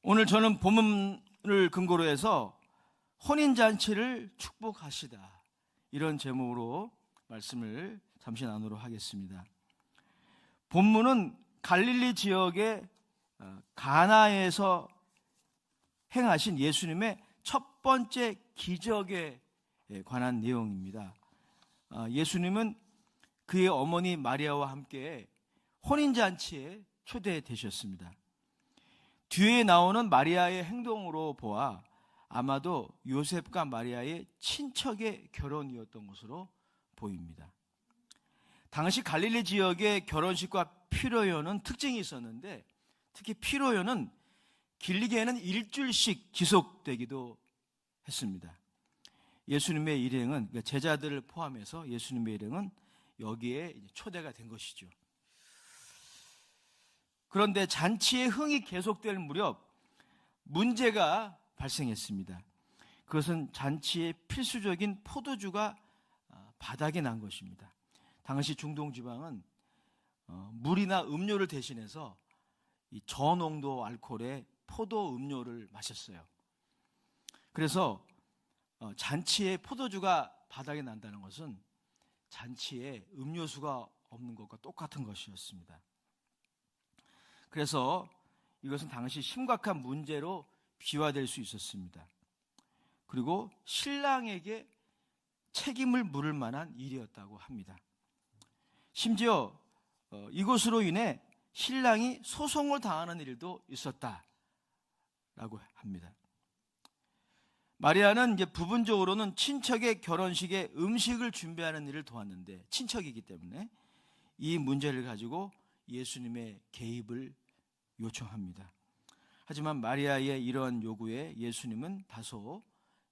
오늘 저는 본문을 근거로 해서 혼인잔치를 축복하시다, 이런 제목으로 말씀을 잠시 나누도록 하겠습니다. 본문은 갈릴리 지역의 가나에서 행하신 예수님의 첫 번째 기적에 관한 내용입니다. 예수님은 그의 어머니 마리아와 함께 혼인잔치에 초대되셨습니다. 뒤에 나오는 마리아의 행동으로 보아 아마도 요셉과 마리아의 친척의 결혼이었던 것으로 보입니다. 당시 갈릴리 지역의 결혼식과 피로연은 특징이 있었는데, 특히 피로연은 길게는 일주일씩 지속되기도 했습니다. 예수님의 일행은, 그러니까 제자들을 포함해서 예수님의 일행은 여기에 초대가 된 것이죠. 그런데 잔치의 흥이 계속될 무렵 문제가 발생했습니다. 그것은 잔치의 필수적인 포도주가 바닥에 난 것입니다. 당시 중동 지방은 물이나 음료를 대신해서 이 저농도 알코올의 포도 음료를 마셨어요. 그래서 잔치에 포도주가 바닥에 난다는 것은 잔치에 음료수가 없는 것과 똑같은 것이었습니다. 그래서 이것은 당시 심각한 문제로 비화될 수 있었습니다. 그리고 신랑에게 책임을 물을 만한 일이었다고 합니다. 심지어 이것으로 인해 신랑이 소송을 당하는 일도 있었다라고 합니다. 마리아는 이제 부분적으로는 친척의 결혼식에 음식을 준비하는 일을 도왔는데, 친척이기 때문에 이 문제를 가지고 예수님의 개입을 요청합니다. 하지만 마리아의 이러한 요구에 예수님은 다소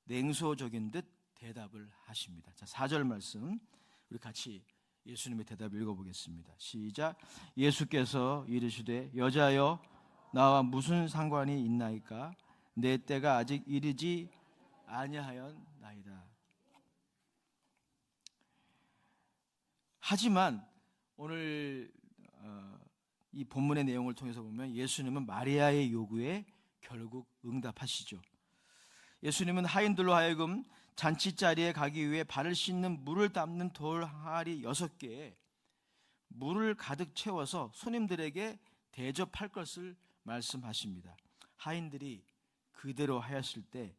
냉소적인 듯 대답을 하십니다. 자, 4절 말씀 우리 같이 예수님의 대답을 읽어보겠습니다. 시작. 예수께서 이르시되 여자여 나와 무슨 상관이 있나이까? 내 때가 아직 이르지 아니하였나이다. 하지만 오늘 이 본문의 내용을 통해서 보면 예수님은 마리아의 요구에 결국 응답하시죠. 예수님은 하인들로 하여금 잔치 자리에 가기 위해 발을 씻는 물을 담는 돌 항아리 6개에 물을 가득 채워서 손님들에게 대접할 것을 말씀하십니다. 하인들이 그대로 하였을 때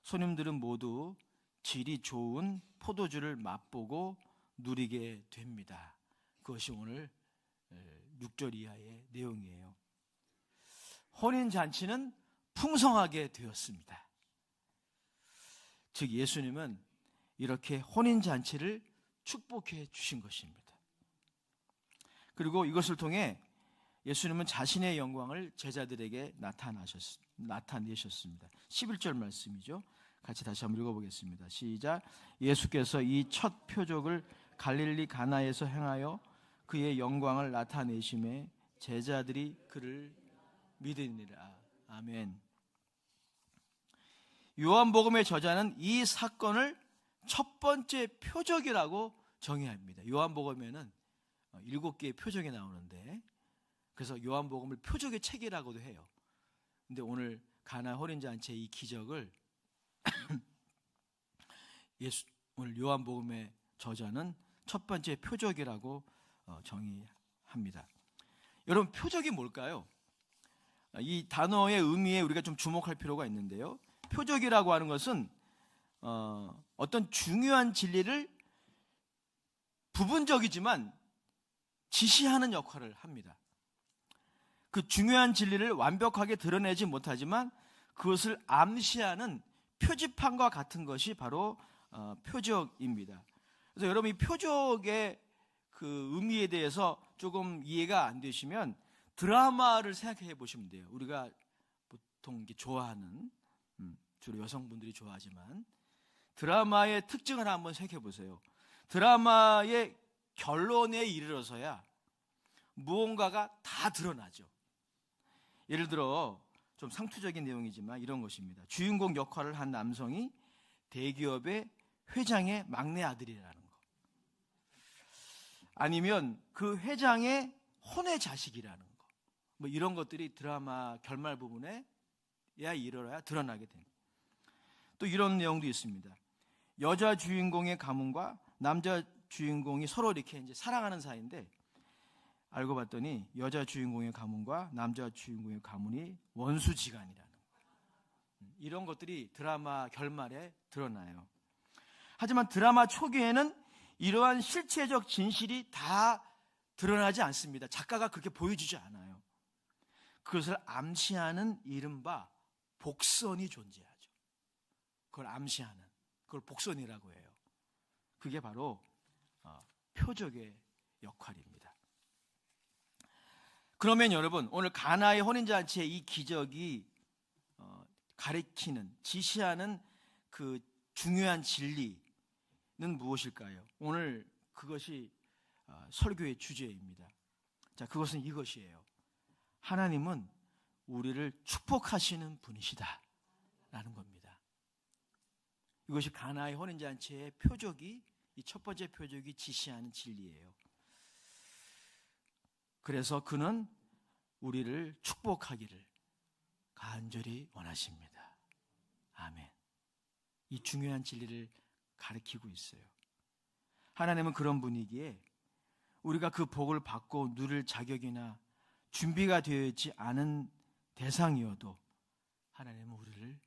손님들은 모두 질이 좋은 포도주를 맛보고 누리게 됩니다. 그것이 오늘 6절 이하의 내용이에요. 혼인잔치는 풍성하게 되었습니다. 즉 예수님은 이렇게 혼인잔치를 축복해 주신 것입니다. 그리고 이것을 통해 예수님은 자신의 영광을 제자들에게 나타내셨습니다. 11절 말씀이죠. 같이 다시 한번 읽어보겠습니다. 시작. 예수께서 이 첫 표적을 갈릴리 가나에서 행하여 그의 영광을 나타내심에 제자들이 그를 믿으니라. 아멘. 요한복음의 저자는 이 사건을 첫 번째 표적이라고 정의합니다. 요한복음에는 7개의 표적이 나오는데, 그래서 요한복음을 표적의 책이라고도 해요. 근데 오늘 가나 혼인잔치의 이 기적을 오늘 요한복음의 저자는 첫 번째 표적이라고 정의합니다. 여러분, 표적이 뭘까요? 이 단어의 의미에 우리가 좀 주목할 필요가 있는데요. 표적이라고 하는 것은 어떤 중요한 진리를 부분적이지만 지시하는 역할을 합니다. 그 중요한 진리를 완벽하게 드러내지 못하지만 그것을 암시하는 표지판과 같은 것이 바로 표적입니다. 그래서 여러분, 이 표적의 그 의미에 대해서 조금 이해가 안 되시면 드라마를 생각해 보시면 돼요. 우리가 보통 좋아하는, 주로 여성분들이 좋아하지만 드라마의 특징을 한번 생각해 보세요. 드라마의 결론에 이르러서야 무언가가 다 드러나죠. 예를 들어 좀 상투적인 내용이지만 이런 것입니다. 주인공 역할을 한 남성이 대기업의 회장의 막내 아들이라는 거, 아니면 그 회장의 혼외 자식이라는 거, 뭐 이런 것들이 드라마 결말 부분에 이뤄야 드러나게 됩니다. 또 이런 내용도 있습니다. 여자 주인공의 가문과 남자 주인공이 서로 이렇게 이제 사랑하는 사이인데, 알고 봤더니 여자 주인공의 가문과 남자 주인공의 가문이 원수지간이라는 거예요. 이런 것들이 드라마 결말에 드러나요. 하지만 드라마 초기에는 이러한 실체적 진실이 다 드러나지 않습니다. 작가가 그렇게 보여주지 않아요. 그것을 암시하는 이른바 복선이 존재하죠. 그걸 암시하는, 그걸 복선이라고 해요. 그게 바로 표적의 역할입니다. 그러면 여러분, 오늘 가나의 혼인잔치의 이 기적이 가리키는, 지시하는 그 중요한 진리는 무엇일까요? 오늘 그것이 설교의 주제입니다. 자, 그것은 이것이에요. 하나님은 우리를 축복하시는 분이시다 라는 겁니다. 이것이 가나의 혼인잔치의 표적이, 이 첫 번째 표적이 지시하는 진리예요. 그래서 그는 우리를 축복하기를 간절히 원하십니다. 아멘. 이 중요한 진리를 가리키고 있어요. 하나님은 그런 분이기에 우리가 그 복을 받고 누릴 자격이나 준비가 되어 있지 않은 대상이어도 하나님은 우리를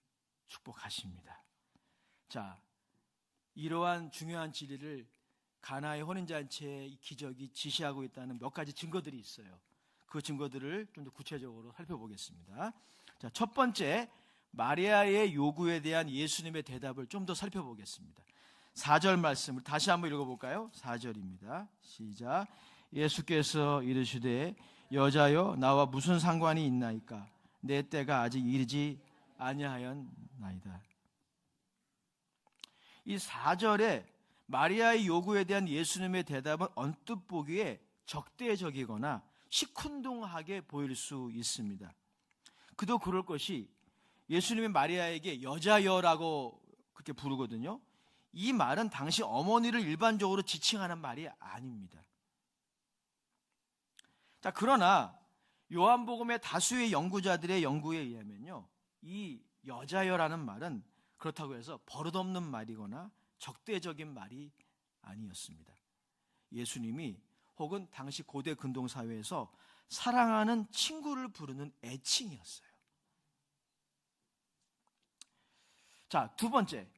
축복하십니다. 자, 이러한 중요한 진리를 가나의 혼인잔치의 기적이 지시하고 있다는 몇 가지 증거들이 있어요. 그 증거들을 좀 더 구체적으로 살펴보겠습니다. 자, 첫 번째, 마리아의 요구에 대한 예수님의 대답을 좀 더 살펴보겠습니다. 4절 말씀을 다시 한번 읽어볼까요? 4절입니다. 시작. 예수께서 이르시되 여자여 나와 무슨 상관이 있나이까? 내 때가 아직 이르지 아니하였나이다. 이 4절에 마리아의 요구에 대한 예수님의 대답은 언뜻 보기에 적대적이거나 시큰둥하게 보일 수 있습니다. 그도 그럴 것이 예수님이 마리아에게 여자여라고 그렇게 부르거든요. 이 말은 당시 어머니를 일반적으로 지칭하는 말이 아닙니다. 자, 그러나 요한복음의 다수의 연구자들의 연구에 의하면요, 이 여자여라는 말은 그렇다고 해서 버릇없는 말이거나 적대적인 말이 아니었습니다. 예수님이 혹은 당시 고대 근동사회에서 사랑하는 친구를 부르는 애칭이었어요. 자, 두 번째,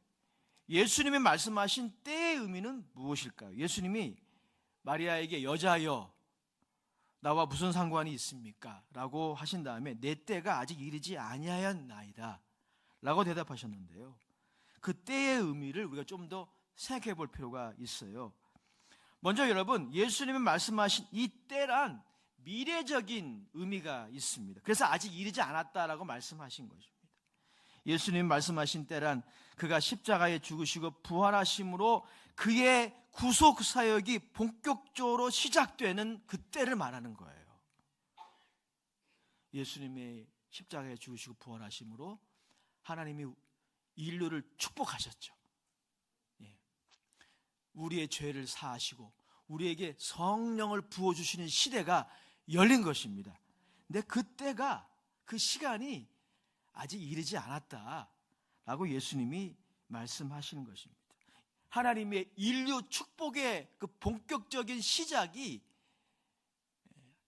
예수님이 말씀하신 때의 의미는 무엇일까요? 예수님이 마리아에게 여자여 나와 무슨 상관이 있습니까? 라고 하신 다음에 내 때가 아직 이르지 아니하였나이다 라고 대답하셨는데요, 그 때의 의미를 우리가 좀 더 생각해 볼 필요가 있어요. 먼저 여러분, 예수님이 말씀하신 이 때란 미래적인 의미가 있습니다. 그래서 아직 이르지 않았다라고 말씀하신 것입니다. 예수님이 말씀하신 때란 그가 십자가에 죽으시고 부활하심으로 그의 구속 사역이 본격적으로 시작되는 그때를 말하는 거예요. 예수님의 십자가에 죽으시고 부활하심으로 하나님이 인류를 축복하셨죠. 우리의 죄를 사하시고 우리에게 성령을 부어주시는 시대가 열린 것입니다. 근데 그때가, 그 시간이 아직 이르지 않았다라고 예수님이 말씀하시는 것입니다. 하나님의 인류 축복의 그 본격적인 시작이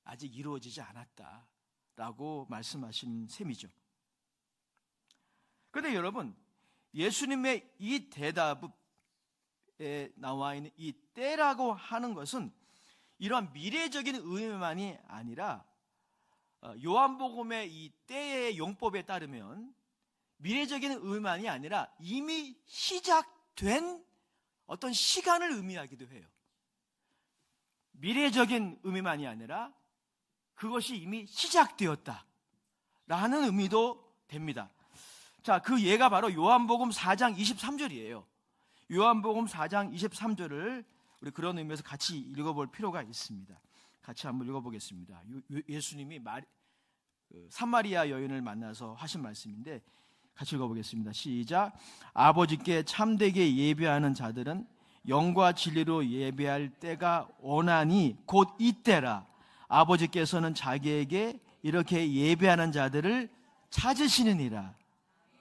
아직 이루어지지 않았다라고 말씀하신 셈이죠. 그런데 여러분, 예수님의 이 대답에 나와 있는 이 때라고 하는 것은 이러한 미래적인 의미만이 아니라 요한복음의 이 때의 용법에 따르면 미래적인 의미만이 아니라 이미 시작된 어떤 시간을 의미하기도 해요. 미래적인 의미만이 아니라 그것이 이미 시작되었다 라는 의미도 됩니다. 자, 그 예가 바로 요한복음 4장 23절이에요. 요한복음 4장 23절을 우리 그런 의미에서 같이 읽어볼 필요가 있습니다. 같이 한번 읽어보겠습니다. 예수님이 사마리아 여인을 만나서 하신 말씀인데 같이 읽어보겠습니다. 시작. 아버지께 참되게 예배하는 자들은 영과 진리로 예배할 때가 오나니 곧 이때라. 아버지께서는 자기에게 이렇게 예배하는 자들을 찾으시느니라.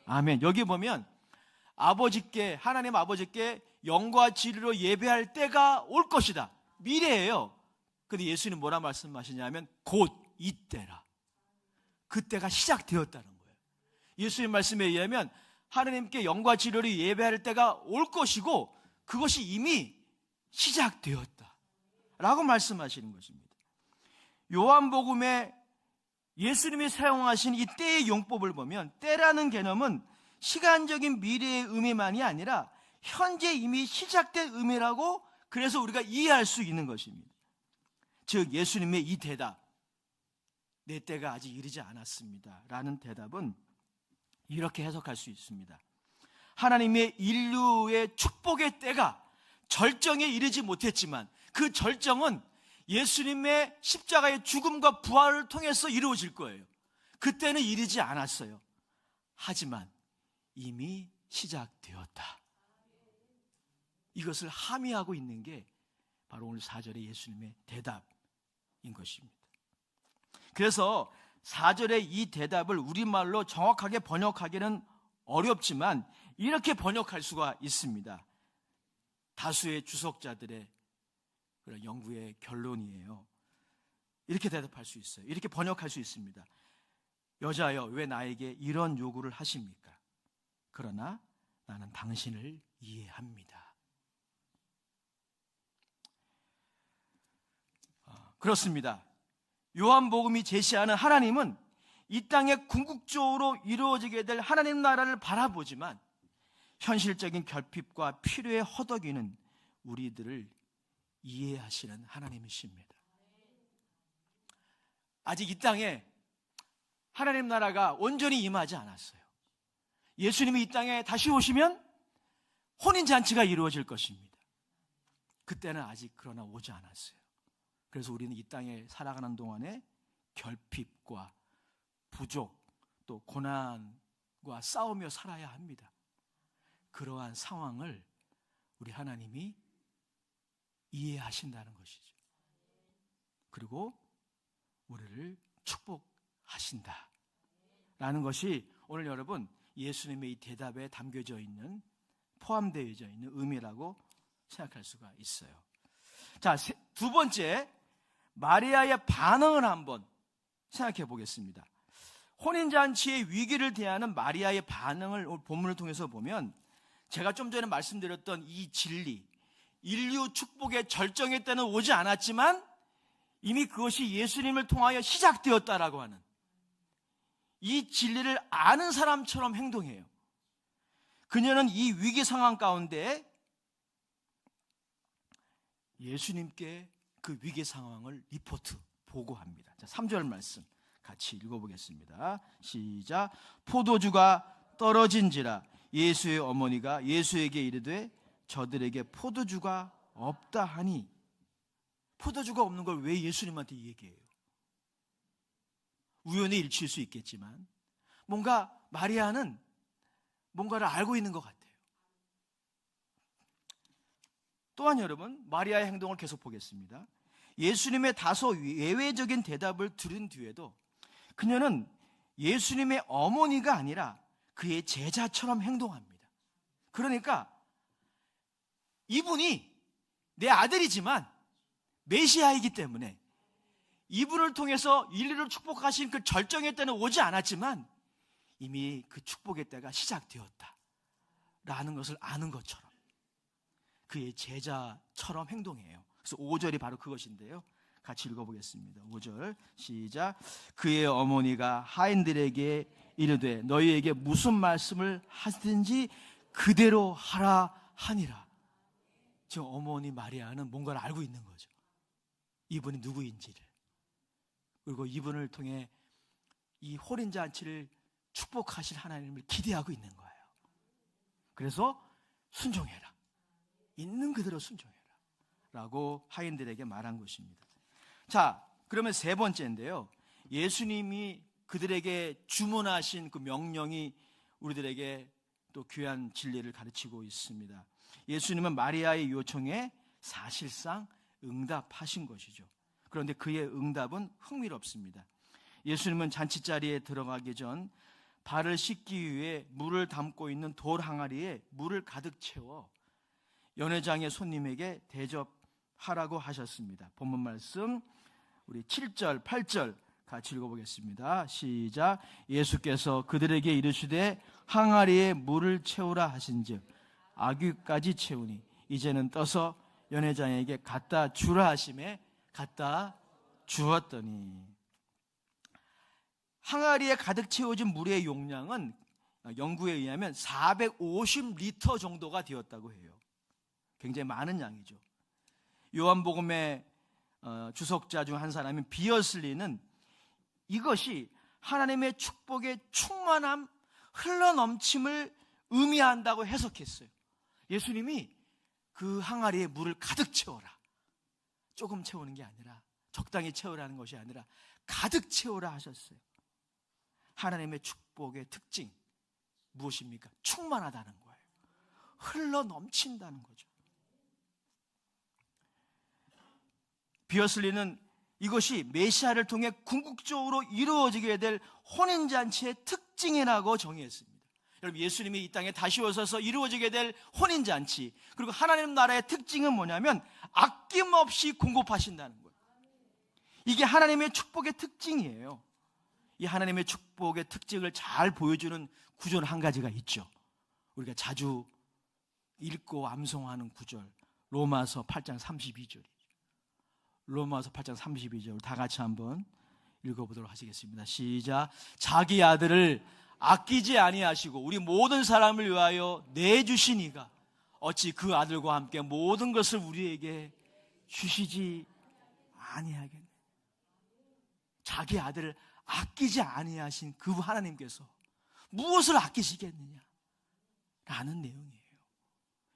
아멘. 여기 보면 아버지께, 하나님 아버지께 영과 진리로 예배할 때가 올 것이다. 미래예요. 근데 예수님 뭐라 말씀하시냐면 곧 이때라. 그때가 시작되었다는 거예요. 예수님 말씀에 의하면 하나님께 영과 진리로 예배할 때가 올 것이고 그것이 이미 시작되었다 라고 말씀하시는 것입니다. 요한복음에 예수님이 사용하신 이 때의 용법을 보면 때라는 개념은 시간적인 미래의 의미만이 아니라 현재 이미 시작된 의미라고 그래서 우리가 이해할 수 있는 것입니다. 즉 예수님의 이 대답, 내 때가 아직 이르지 않았습니다 라는 대답은 이렇게 해석할 수 있습니다. 하나님의 인류의 축복의 때가 절정에 이르지 못했지만 그 절정은 예수님의 십자가의 죽음과 부활을 통해서 이루어질 거예요. 그때는 이르지 않았어요. 하지만 이미 시작되었다. 이것을 함의하고 있는 게 바로 오늘 4절의 예수님의 대답인 것입니다. 그래서 4절의 이 대답을 우리말로 정확하게 번역하기는 어렵지만 이렇게 번역할 수가 있습니다. 다수의 주석자들의 그런 연구의 결론이에요. 이렇게 대답할 수 있어요. 이렇게 번역할 수 있습니다. 여자여, 왜 나에게 이런 요구를 하십니까? 그러나 나는 당신을 이해합니다. 그렇습니다. 요한복음이 제시하는 하나님은 이 땅에 궁극적으로 이루어지게 될 하나님 나라를 바라보지만 현실적인 결핍과 필요에 허덕이는 우리들을 이해하시는 하나님이십니다. 아직 이 땅에 하나님 나라가 온전히 임하지 않았어요. 예수님이 이 땅에 다시 오시면 혼인잔치가 이루어질 것입니다. 그때는 아직 그러나 오지 않았어요. 그래서 우리는 이 땅에 살아가는 동안에 결핍과 부족 또 고난과 싸우며 살아야 합니다. 그러한 상황을 우리 하나님이 이해하신다는 것이죠. 그리고 우리를 축복하신다 라는 것이 오늘 여러분 예수님의 이 대답에 담겨져 있는, 포함되어 있는 의미라고 생각할 수가 있어요. 자, 두 번째, 마리아의 반응을 한번 생각해 보겠습니다. 혼인잔치의 위기를 대하는 마리아의 반응을 본문을 통해서 보면 제가 좀 전에 말씀드렸던 이 진리, 인류 축복의 절정의 때는 오지 않았지만 이미 그것이 예수님을 통하여 시작되었다라고 하는 이 진리를 아는 사람처럼 행동해요. 그녀는 이 위기 상황 가운데 예수님께 그 위기 상황을 보고합니다. 자, 3절 말씀 같이 읽어보겠습니다. 시작. 포도주가 떨어진지라 예수의 어머니가 예수에게 이르되 저들에게 포도주가 없다 하니. 포도주가 없는 걸 왜 예수님한테 얘기해요? 우연의 일치일 수 있겠지만 뭔가 마리아는 뭔가를 알고 있는 것 같아요. 또한 여러분, 마리아의 행동을 계속 보겠습니다. 예수님의 다소 예외적인 대답을 들은 뒤에도 그녀는 예수님의 어머니가 아니라 그의 제자처럼 행동합니다. 그러니까 이분이 내 아들이지만 메시아이기 때문에 이분을 통해서 인류를 축복하신 그 절정의 때는 오지 않았지만 이미 그 축복의 때가 시작되었다라는 것을 아는 것처럼 그의 제자처럼 행동해요. 그래서 5절이 바로 그것인데요. 같이 읽어보겠습니다. 5절 시작. 그의 어머니가 하인들에게 이르되 너희에게 무슨 말씀을 하든지 그대로 하라 하니라. 지금 어머니 마리아는 뭔가를 알고 있는 거죠. 이분이 누구인지를. 그리고 이분을 통해 이 혼인잔치를 축복하실 하나님을 기대하고 있는 거예요. 그래서 순종해라. 있는 그대로 순종해라 라고 하인들에게 말한 것입니다. 자, 그러면 세 번째인데요. 예수님이 그들에게 주문하신 그 명령이 우리들에게 또 귀한 진리를 가르치고 있습니다. 예수님은 마리아의 요청에 사실상 응답하신 것이죠. 그런데 그의 응답은 흥미롭습니다. 예수님은 잔치자리에 들어가기 전 발을 씻기 위해 물을 담고 있는 돌 항아리에 물을 가득 채워 연회장의 손님에게 대접하라고 하셨습니다. 본문 말씀 우리 7절, 8절 같이 읽어보겠습니다. 시작. 예수께서 그들에게 이르시되 항아리에 물을 채우라 하신즉 아귀까지 채우니 이제는 떠서 연회장에게 갖다 주라 하심에 갖다 주었더니. 항아리에 가득 채워진 물의 용량은 연구에 의하면 450리터 정도가 되었다고 해요. 굉장히 많은 양이죠. 요한복음의 주석자 중 한 사람인 비어슬리는 이것이 하나님의 축복의 충만함, 흘러넘침을 의미한다고 해석했어요. 예수님이 그 항아리에 물을 가득 채워라, 조금 채우는 게 아니라, 적당히 채우라는 것이 아니라 가득 채우라 하셨어요. 하나님의 축복의 특징 무엇입니까? 충만하다는 거예요. 흘러넘친다는 거죠. 비어슬리는 이것이 메시아를 통해 궁극적으로 이루어지게 될 혼인잔치의 특징이라고 정의했습니다. 여러분, 예수님이 이 땅에 다시 오셔서 이루어지게 될 혼인잔치, 그리고 하나님 나라의 특징은 뭐냐면 아낌없이 공급하신다는 거예요. 이게 하나님의 축복의 특징이에요. 이 하나님의 축복의 특징을 잘 보여주는 구절 한 가지가 있죠. 우리가 자주 읽고 암송하는 구절, 로마서 8장 32절이죠. 로마서 8장 32절 다 같이 한번 읽어보도록 하시겠습니다. 시작. 자기 아들을 아끼지 아니하시고 우리 모든 사람을 위하여 내주신 이가 어찌 그 아들과 함께 모든 것을 우리에게 주시지 아니하겠네. 자기 아들을 아끼지 아니하신 그 하나님께서 무엇을 아끼시겠느냐 라는 내용이에요.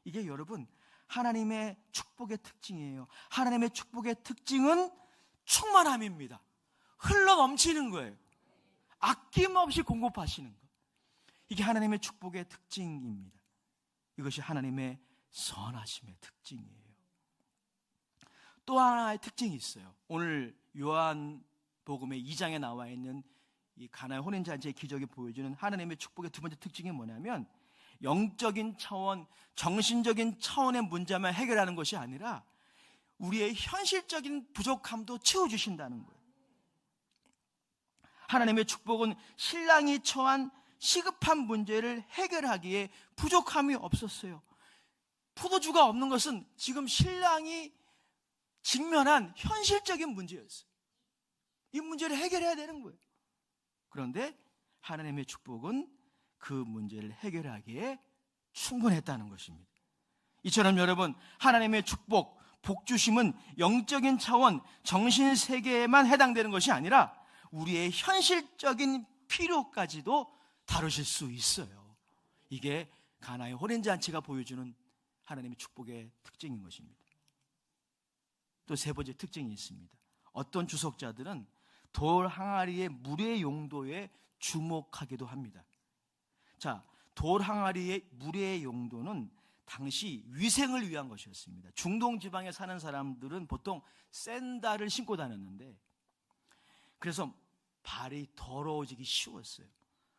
이게 여러분 하나님의 축복의 특징이에요. 하나님의 축복의 특징은 충만함입니다. 흘러넘치는 거예요. 아낌없이 공급하시는 것. 이게 하나님의 축복의 특징입니다. 이것이 하나님의 선하심의 특징이에요. 또 하나의 특징이 있어요. 오늘 요한복음의 2장에 나와 있는 이 가나의 혼인잔치의 기적이 보여주는 하나님의 축복의 두 번째 특징이 뭐냐면 영적인 차원, 정신적인 차원의 문제만 해결하는 것이 아니라 우리의 현실적인 부족함도 채워주신다는 거예요. 하나님의 축복은 신랑이 처한 시급한 문제를 해결하기에 부족함이 없었어요. 포도주가 없는 것은 지금 신랑이 직면한 현실적인 문제였어요. 이 문제를 해결해야 되는 거예요. 그런데 하나님의 축복은 그 문제를 해결하기에 충분했다는 것입니다. 이처럼 여러분, 하나님의 축복, 복주심은 영적인 차원, 정신세계에만 해당되는 것이 아니라 우리의 현실적인 필요까지도 다루실 수 있어요. 이게 가나의 혼인잔치가 보여주는 하나님의 축복의 특징인 것입니다. 또 세 번째 특징이 있습니다. 어떤 주석자들은 돌 항아리의 물의 용도에 주목하기도 합니다. 자, 돌 항아리의 물의 용도는 당시 위생을 위한 것이었습니다. 중동 지방에 사는 사람들은 보통 샌들을 신고 다녔는데 그래서 발이 더러워지기 쉬웠어요.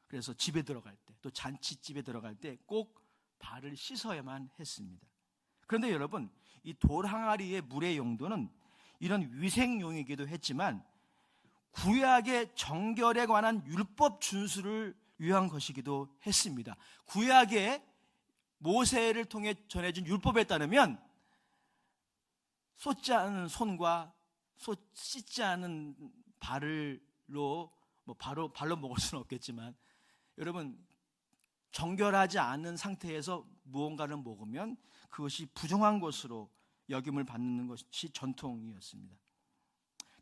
그래서 집에 들어갈 때, 또 잔치집에 들어갈 때 꼭 발을 씻어야만 했습니다. 그런데 여러분, 이 돌 항아리의 물의 용도는 이런 위생용이기도 했지만 구약의 정결에 관한 율법 준수를 위한 것이기도 했습니다. 구약의 모세를 통해 전해진 율법에 따르면 쏟지 않은 손과 씻지 않은 발로 발로 먹을 수는 없겠지만 여러분, 정결하지 않은 상태에서 무언가를 먹으면 그것이 부정한 것으로 여김을 받는 것이 전통이었습니다.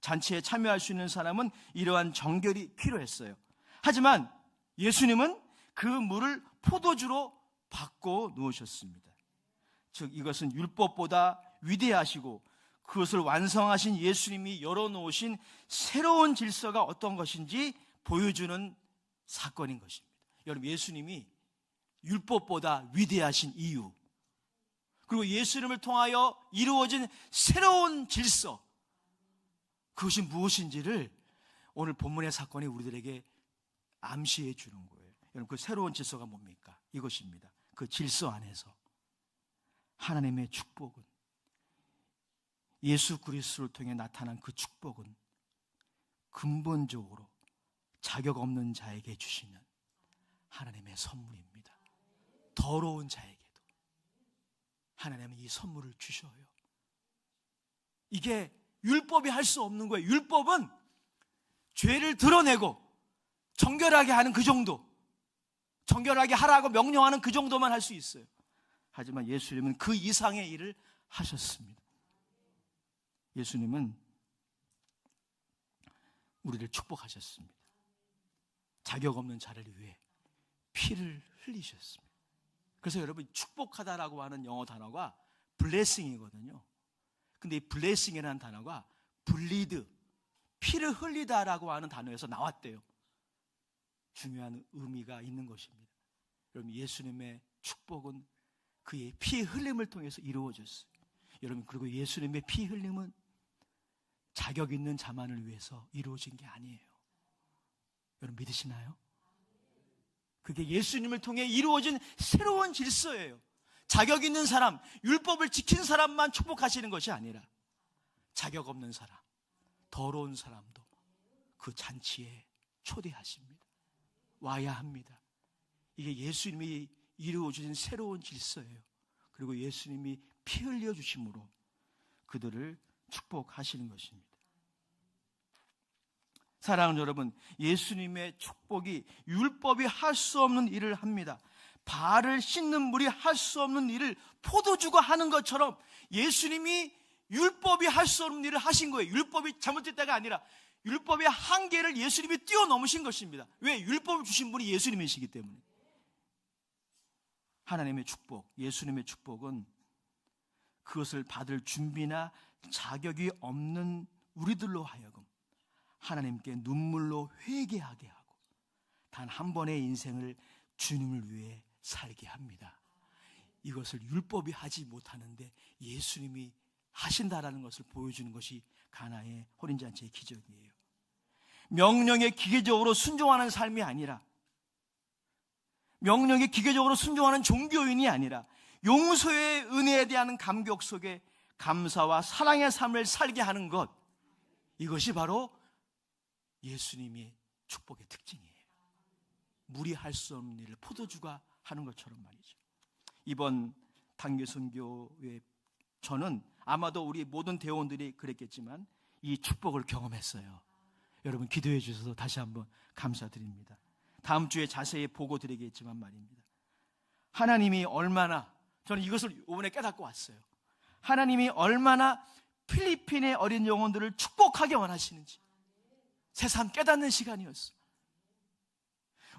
잔치에 참여할 수 있는 사람은 이러한 정결이 필요했어요. 하지만 예수님은 그 물을 포도주로 바꿔 놓으셨습니다. 즉 이것은 율법보다 위대하시고 그것을 완성하신 예수님이 열어놓으신 새로운 질서가 어떤 것인지 보여주는 사건인 것입니다. 여러분, 예수님이 율법보다 위대하신 이유, 그리고 예수님을 통하여 이루어진 새로운 질서, 그것이 무엇인지를 오늘 본문의 사건이 우리들에게 암시해 주는 거예요. 여러분, 그 새로운 질서가 뭡니까? 이것입니다. 그 질서 안에서 하나님의 축복은, 예수 그리스도를 통해 나타난 그 축복은 근본적으로 자격 없는 자에게 주시는 하나님의 선물입니다. 더러운 자에게도 하나님은 이 선물을 주셔요. 이게 율법이 할 수 없는 거예요. 율법은 죄를 드러내고 정결하게 하는 그 정도, 정결하게 하라고 명령하는 그 정도만 할 수 있어요. 하지만 예수님은 그 이상의 일을 하셨습니다. 예수님은 우리를 축복하셨습니다. 자격 없는 자를 위해 피를 흘리셨습니다. 그래서 여러분, 축복하다라고 하는 영어 단어가 blessing이거든요. 근데 이 blessing이라는 단어가 bleed, 피를 흘리다라고 하는 단어에서 나왔대요. 중요한 의미가 있는 것입니다. 여러분, 예수님의 축복은 그의 피 흘림을 통해서 이루어졌어요. 여러분, 그리고 예수님의 피 흘림은 자격 있는 자만을 위해서 이루어진 게 아니에요. 여러분, 믿으시나요? 그게 예수님을 통해 이루어진 새로운 질서예요. 자격 있는 사람, 율법을 지킨 사람만 축복하시는 것이 아니라 자격 없는 사람, 더러운 사람도 그 잔치에 초대하십니다. 와야 합니다. 이게 예수님이 이루어진 새로운 질서예요. 그리고 예수님이 피 흘려 주심으로 그들을 축복하시는 것입니다. 사랑하는 여러분, 예수님의 축복이 율법이 할 수 없는 일을 합니다. 발을 씻는 물이 할 수 없는 일을 포도주가 하는 것처럼 예수님이 율법이 할 수 없는 일을 하신 거예요. 율법이 잘못됐다가 아니라 율법의 한계를 예수님이 뛰어넘으신 것입니다. 왜? 율법을 주신 분이 예수님이시기 때문에. 하나님의 축복, 예수님의 축복은 그것을 받을 준비나 자격이 없는 우리들로 하여금 하나님께 눈물로 회개하게 하고 단 한 번의 인생을 주님을 위해 살게 합니다. 이것을 율법이 하지 못하는데 예수님이 하신다라는 것을 보여주는 것이 가나의 혼인잔치의 기적이에요. 명령에 기계적으로 순종하는 삶이 아니라, 명령에 기계적으로 순종하는 종교인이 아니라 용서의 은혜에 대한 감격 속에 감사와 사랑의 삶을 살게 하는 것, 이것이 바로 예수님의 축복의 특징이에요. 물이 할 수 없는 일을 포도주가 하는 것처럼 말이죠. 이번 단계선교회 저는 아마도 우리 모든 대원들이 그랬겠지만 이 축복을 경험했어요. 여러분, 기도해 주셔서 다시 한번 감사드립니다. 다음 주에 자세히 보고 드리겠지만 말입니다. 하나님이 얼마나, 저는 이것을 이번에 깨닫고 왔어요. 하나님이 얼마나 필리핀의 어린 영혼들을 축복하게 원하시는지 새삼 깨닫는 시간이었어요.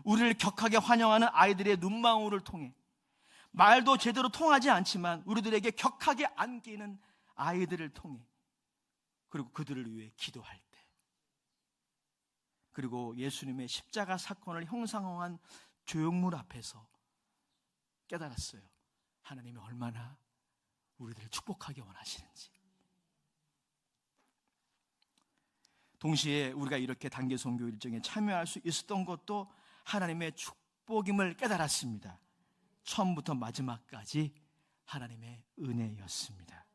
우리를 격하게 환영하는 아이들의 눈망울을 통해, 말도 제대로 통하지 않지만 우리들에게 격하게 안기는 아이들을 통해, 그리고 그들을 위해 기도할 때, 그리고 예수님의 십자가 사건을 형상화한 조형물 앞에서 깨달았어요. 하나님이 얼마나 우리들을 축복하게 원하시는지. 동시에 우리가 이렇게 단계 선교 일정에 참여할 수 있었던 것도 하나님의 축복임을 깨달았습니다. 처음부터 마지막까지 하나님의 은혜였습니다.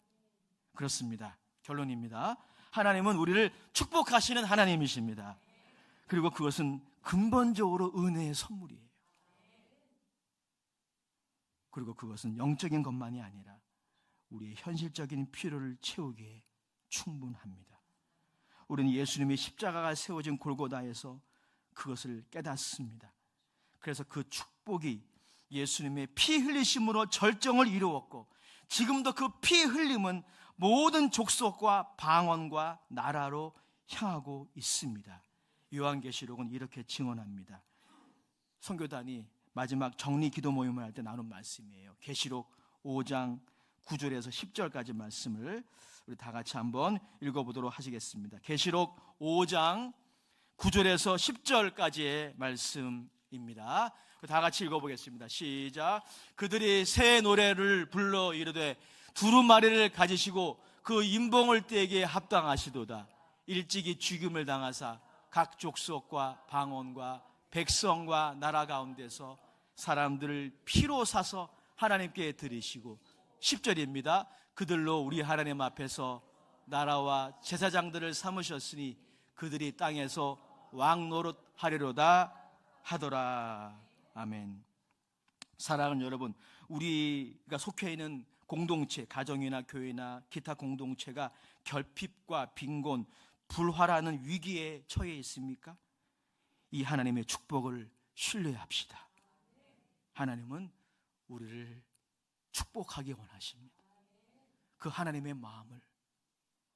그렇습니다. 결론입니다. 하나님은 우리를 축복하시는 하나님이십니다. 그리고 그것은 근본적으로 은혜의 선물이에요. 그리고 그것은 영적인 것만이 아니라 우리의 현실적인 필요를 채우기에 충분합니다. 우리는 예수님의 십자가가 세워진 골고다에서 그것을 깨닫습니다. 그래서 그 축복이 예수님의 피 흘리심으로 절정을 이루었고, 지금도 그 피 흘림은 모든 족속과 방언과 나라로 향하고 있습니다. 요한계시록은 이렇게 증언합니다. 선교단이 마지막 정리 기도 모임을 할 때 나눈 말씀이에요. 계시록 5장 9절에서 10절까지 말씀을 우리 다 같이 한번 읽어보도록 하시겠습니다. 계시록 5장 9절에서 10절까지의 말씀입니다. 다 같이 읽어보겠습니다. 시작. 그들이 새 노래를 불러 이르되 두루마리를 가지시고 그 임봉을 떼기에 합당하시도다. 일찍이 죽임을 당하사 각 족속과 방언과 백성과 나라 가운데서 사람들을 피로 사서 하나님께 드리시고 10절입니다. 그들로 우리 하나님 앞에서 나라와 제사장들을 삼으셨으니 그들이 땅에서 왕 노릇하리로다 하더라. 아멘. 사랑하는 여러분, 우리가 속해 있는 공동체, 가정이나 교회나 기타 공동체가 결핍과 빈곤, 불화라는 위기에 처해 있습니까? 이 하나님의 축복을 신뢰합시다. 하나님은 우리를 축복하기 원하십니다. 그 하나님의 마음을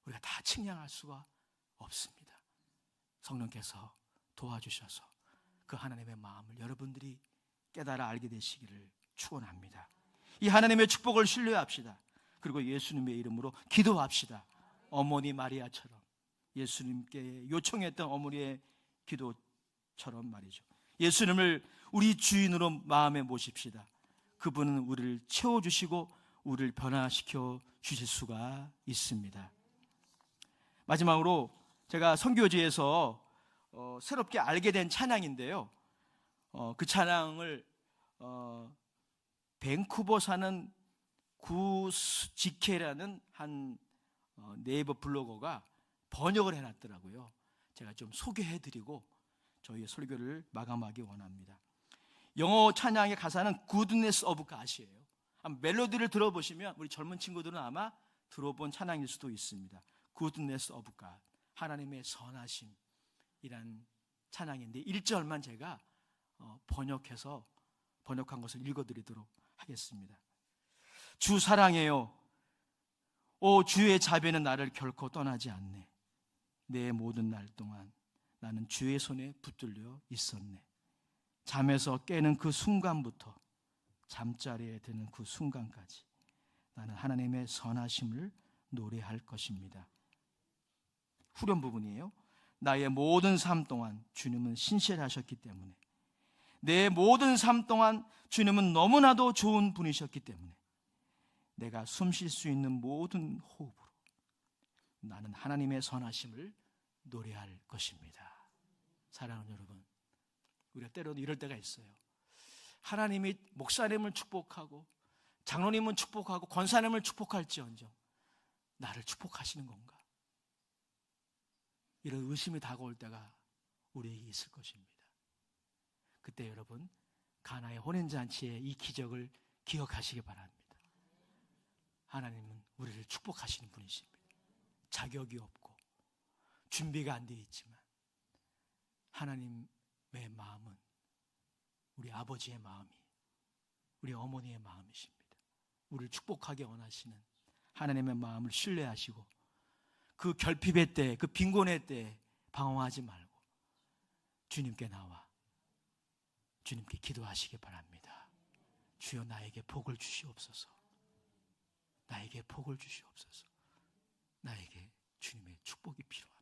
우리가 다 측량할 수가 없습니다. 성령께서 도와주셔서 그 하나님의 마음을 여러분들이 깨달아 알게 되시기를 축원합니다. 이 하나님의 축복을 신뢰합시다. 그리고 예수님의 이름으로 기도합시다. 어머니 마리아처럼, 예수님께 요청했던 어머니의 기도처럼 말이죠. 예수님을 우리 주인으로 마음에 모십시다. 그분은 우리를 채워주시고 우리를 변화시켜 주실 수가 있습니다. 마지막으로 제가 선교지에서 새롭게 알게 된 찬양인데요, 그 찬양을 밴쿠버 사는 구지케라는 한 네이버 블로거가 번역을 해놨더라고요. 제가 좀 소개해드리고 저희의 설교를 마감하기 원합니다. 영어 찬양의 가사는 Goodness of God이에요. 멜로디를 들어보시면 우리 젊은 친구들은 아마 들어본 찬양일 수도 있습니다. Goodness of God, 하나님의 선하심이란 찬양인데 1절만 제가 번역한 것을 읽어드리도록 하겠습니다. 주 사랑해요. 오 주의 자비는 나를 결코 떠나지 않네. 내 모든 날 동안 나는 주의 손에 붙들려 있었네. 잠에서 깨는 그 순간부터 잠자리에 드는 그 순간까지 나는 하나님의 선하심을 노래할 것입니다. 후렴 부분이에요. 나의 모든 삶 동안 주님은 신실하셨기 때문에, 내 모든 삶 동안 주님은 너무나도 좋은 분이셨기 때문에 내가 숨 쉴 수 있는 모든 호흡으로 나는 하나님의 선하심을 노래할 것입니다. 사랑하는 여러분, 우리가 때로는 이럴 때가 있어요. 하나님이 목사님을 축복하고 장로님은 축복하고 권사님을 축복할지언정 나를 축복하시는 건가? 이런 의심이 다가올 때가 우리에게 있을 것입니다. 그때 여러분, 가나의 혼인잔치의 이 기적을 기억하시기 바랍니다. 하나님은 우리를 축복하시는 분이십니다. 자격이 없고 준비가 안 되어 있지만 하나님의 마음은 우리 아버지의 마음이, 우리 어머니의 마음이십니다. 우리를 축복하게 원하시는 하나님의 마음을 신뢰하시고 그 결핍의 때, 그 빈곤의 때 방황하지 말고 주님께 나와 주님께 기도하시기 바랍니다. 주여 나에게 복을 주시옵소서. 나에게 복을 주시옵소서. 나에게 주님의 축복이 필요합니다.